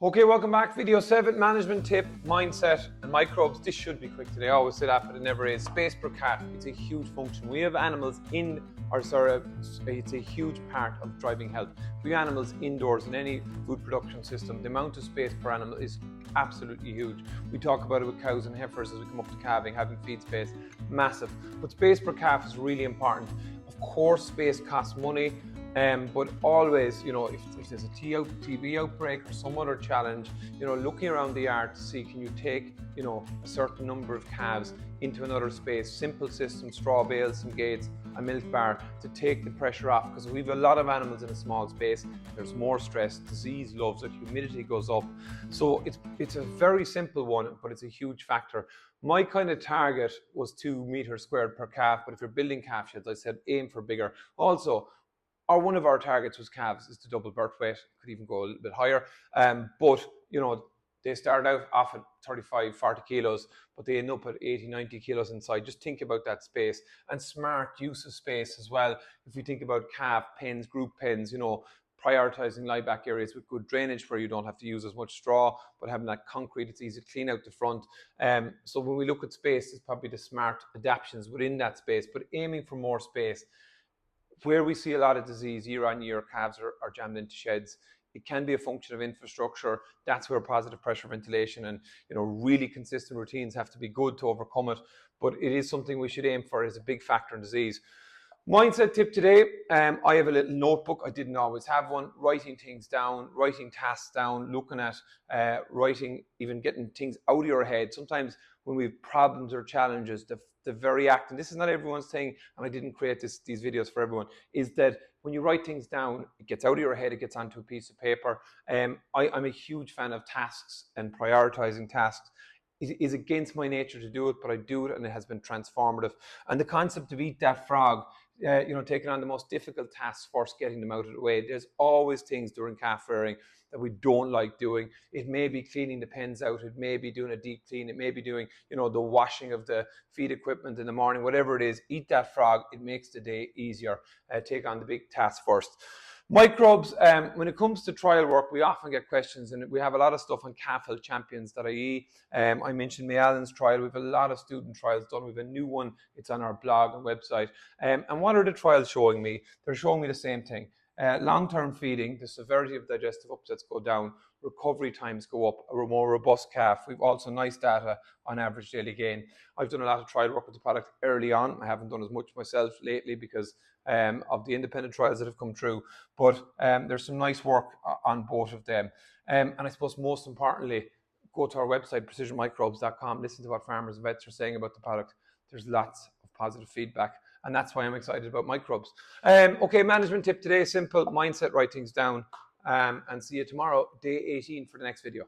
Okay, welcome back. Video 7, management tip, mindset and microbes. This should be quick today. I always say that, but it never is. Space per calf, it's a huge function. We have animals it's a huge part of driving health. We have animals indoors in any food production system. The amount of space per animal is absolutely huge. We talk about it with cows and heifers as we come up to calving, having feed space, massive. But space per calf is really important. Of course, space costs money. But always, if there's a TB outbreak or some other challenge, looking around the yard to see, can you take, a certain number of calves into another space, simple system, straw bales, some gates, a milk bar to take the pressure off, because we have a lot of animals in a small space. There's more stress, disease loves it, humidity goes up. So it's a very simple one, but it's a huge factor. My kind of target was 2 meters squared per calf, but if you're building calf sheds, I said aim for bigger. Also, one of our targets was calves is to double birth weight, could even go a little bit higher. But they started out off at 35, 40 kilos, but they end up at 80, 90 kilos inside. Just think about that space and smart use of space as well. If we think about calf pens, group pens, prioritizing lie back areas with good drainage where you don't have to use as much straw, but having that concrete, it's easy to clean out the front. So when we look at space, it's probably the smart adaptations within that space, but aiming for more space. Where we see a lot of disease year on year, calves are jammed into sheds. It can be a function of infrastructure. That's where positive pressure ventilation and really consistent routines have to be good to overcome it. But it is something we should aim for as a big factor in disease. Mindset tip today, I have a little notebook. I didn't always have one. Writing things down, writing tasks down, looking at writing, even getting things out of your head. Sometimes when we have problems or challenges, the very act, and this is not everyone's thing, and I didn't create these videos for everyone, is that when you write things down, it gets out of your head, it gets onto a piece of paper. I'm a huge fan of tasks and prioritizing tasks. It is against my nature to do it, but I do it, and it has been transformative. And the concept of eat that frog, taking on the most difficult tasks first, getting them out of the way. There's always things during calf rearing that we don't like doing. It may be cleaning the pens out. It may be doing a deep clean. It may be doing, the washing of the feed equipment in the morning, whatever it is. Eat that frog. It makes the day easier. Take on the big task first. Microbes, when it comes to trial work, we often get questions, and we have a lot of stuff on calf health champions.ie. I mentioned Mayallen's trial. We have a lot of student trials done. We have a new one. It's on our blog and website. And what are the trials showing me? They're showing me the same thing. Long-term feeding, the severity of digestive upsets go down, recovery times go up, a more robust calf. We've also nice data on average daily gain. I've done a lot of trial work with the product early on. I haven't done as much myself lately because of the independent trials that have come through, but there's some nice work on both of them. And I suppose most importantly, go to our website, precisionmicrobes.com, listen to what farmers and vets are saying about the product. There's lots of positive feedback, and that's why I'm excited about microbes. Okay, management tip today, simple mindset, write things down, and see you tomorrow, day 18 for the next video.